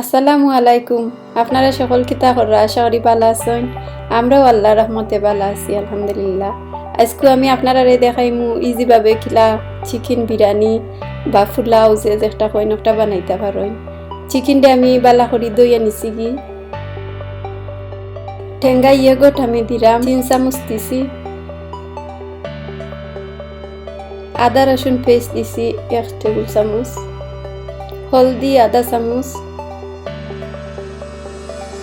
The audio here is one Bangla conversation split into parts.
আসসালামু আলাইকুম। আপনারা সকল কিতা কররা, আশা করি ভালো আছেন। আমরাও আল্লাহর রহমতে ভালো আছি, আলহামদুলিল্লাহ। আজকে আমি আপনারা দেখাইমু ইজিভাবে কিলা চিকেন বিরিয়ানি বা ফুলাও যে একটা কইন একটা বানাইতে পারেন। চিকেনটা আমি বালা করি দইয়া নিছি কি ঠেঙ্গা গোট আমি দিলাম 3 চামচ দিছি, আদা রসুন পেস্ট দিছি 1 টেবিল চামচ, হলদি আধা চামচ,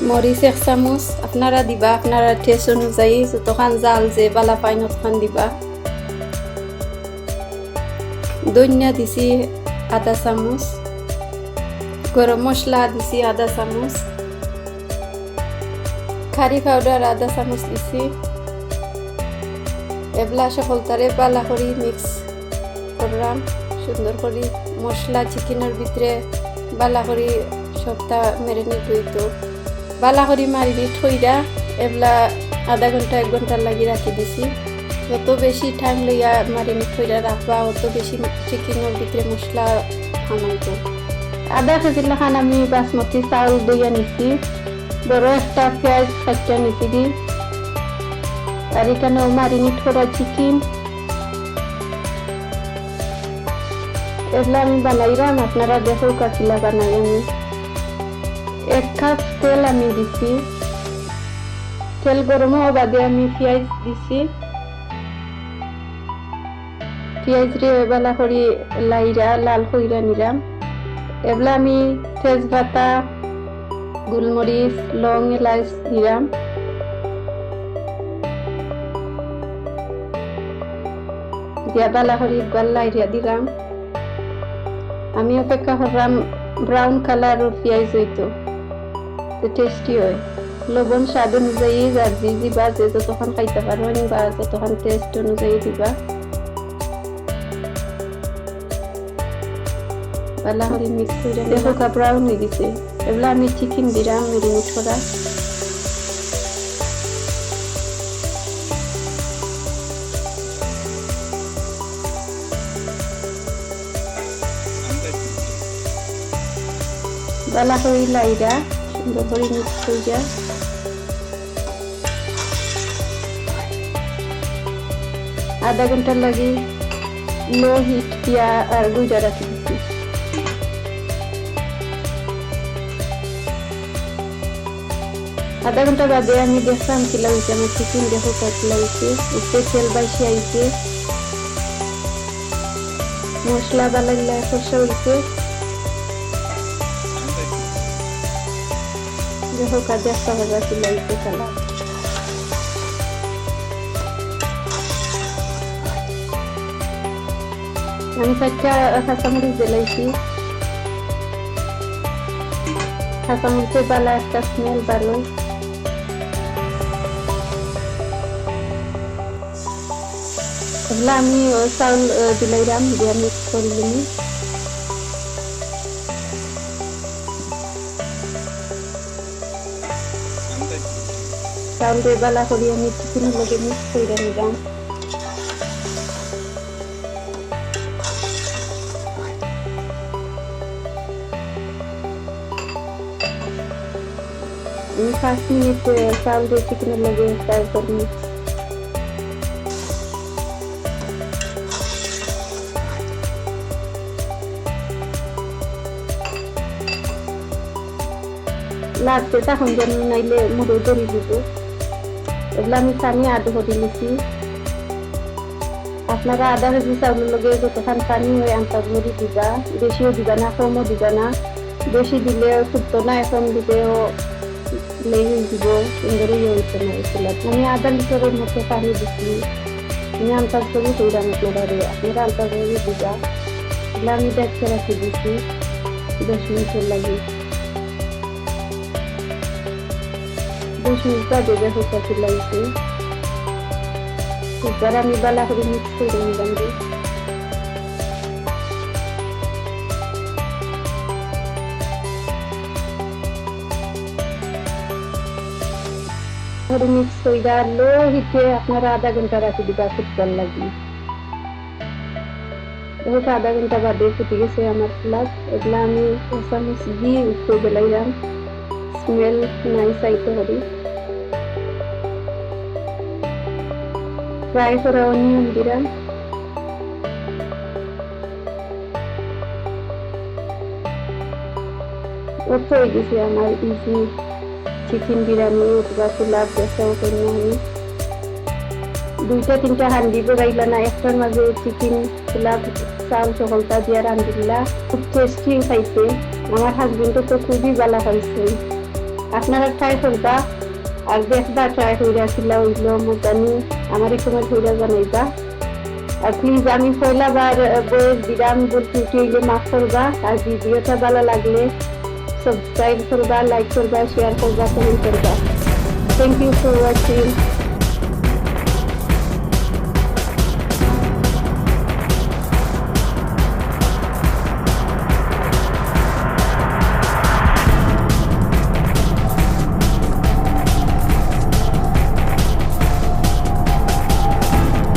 মরিচ 1 চামচ। আপনারা দিবা আপনারা টেস্ট অনুযায়ী, যতখান জাল যে বালা পাইন ততখান দিবা। ধনিয়া দিছি আধা চামচ, গরম মশলা দিছি আধা চামচ, কারি পাউডার আধা চামচ দিছি। এবলা সকলটারে বালা করি মিক্স করলাম সুন্দর করে। মশলা চিকেনের ভিতরে বালা করি সবটা ম্যারিনেট হইতো, বালা করি মারিনেট হইরা এবলা আধা ঘন্টা 1 ঘন্টা লাগি রাখি দিছি। যত বেশি টাইম লইয়া মারিনেট হইরা রাখবা অত বেশি চিকেনের ভিতরে মশলা খামাইতো। আধা কেজি লাখান আমি বাসমতি চাউল দইয়া নিছি, বড় একটা পেঁয়াজ কাটিয়া নিছি দি, আর এখানেও মারিনেট করা চিকেন। এগুলা আমি বানাইলাম, আপনারা দেখো কাকিলা বানাই। আমি 1 কাপ তেল আমি দিছি, তেল গরম হওয়া বাদে আমি পেঁয়াজ দিছি। পেঁয়াজ রে বালা করি লাইরা লাল কইরা নিলাম। এগুলা আমি তেজপাতা, গোলমরিচ, লং, এলাচ দিলাম। দিয়া বালা করি লাইরা দিলাম। আমি অপেক্ষা করলাম ব্রাউন কালার পেঁয়াজ হইতো, টেস্টি হয়। লবণ স্বাদ অনুযায়ী যার জি দিবা, যে যতক্ষণ খাইতে পারেন বা যতক্ষণ টেস্ট অনুযায়ী দিবা। বালা করে মিক্স করে দেখো ব্রাউন হয়ে গেছে। এগুলো আমি চিকেন দিলাম ম্যারিনেট করা। বালা করে লাইরা সুন্দর করে মিক্স কইরা আধা ঘন্টা লাগে লো হিট দিয়া আর গুইরা রাখি দিছি। আধা ঘন্টা বাদে আমি দেখলাম কিলা হইছে, আমি চিকেন দেখো কাটলা হইছে, উপরে তেল বাইসে আইছে, মশলা বালা গিলা কষা হইছে। দেখো কাজে সহজা কিলা হইছে কালার। আমি 4টা কাঁচামরিচ দিলাইছি, কাঁচামরিচের বালা একটা স্মেল ভালো। এগুলা আমি চাউল দিলাইলাম, দিয়ে মিক্স করলাম। চাউল দিয়ে বালা করি আমি চিকেনের লগে মিক্স করে নিলাম। আমি 5 মিনিট চাউল দিয়ে চিকেনের লগে ফ্রাই করি। লাগছে তখন যেন নাইলে মুড়ো ধরে দিব। এগুলো আমি পানি আধ করে নিছি। আপনারা আধা কেজি চাউলের লগে যতখান পানি হয় আন্তাজ মরি দিবা, বেশিও দিবা না কমও দিবা না। বেশি দিলে ফুটতো না, এখন দিলেও লেগে দিব, সুন্দরই হইতো না। আমি আধা লিটারের মতো পানি দিচ্ছি, আমি আন্তাজ করি কইরাম আপনারা আন্তাজ করে দিবা। এগুলো আমি দেখতে রাখি দিচ্ছি 10 মিনিটের লাগে। 10 মিনিট বাদে দেখো কত লাগছে। এবার আমি বালা করে মিক্স করে নিলাম। মিক্স কইরা লো হিটে আপনারা আধা ঘন্টা রাখি দিবা ফুটবার লাগি। দেখো আধা ঘন্টা বাদে ফুটে গেছে আমার পোলাও। এগুলা আমি চামচ দিয়ে উঠতে গেলাইলাম, স্মেল নাই চাইতে করি। ফ্রাই করা অনিয়ন দিলাম, অত হয়ে গেছে আমার ইজি চিকেন বিরিয়ানি অথবা পোলাও যেটাও করি আমি। 2-3টা হান্ডি বড়াইলা না, একটার মাঝে চিকেন পোলাও চাল সকলটা দিয়ে রান্ধিলা, খুব টেস্টি খাইতে। আমার হাজবেন্ডও তো খুবই ভালো খাইছে। আপনারা ট্রাই করবা আর দেখবা, ট্রাই কইরা খিলা হইলো মজানি আমার সময় কইরা জানাইবা। আর প্লিজ আমি পয়লাবার বয়স দিলাম, ভুল ত্রুটি হইলে মাফ করবা। আর ভিডিওটা ভালো লাগলে সাবস্ক্রাইব করবা, লাইক করবা, শেয়ার করবা, কমেন্ট করবা। Thank you for watching.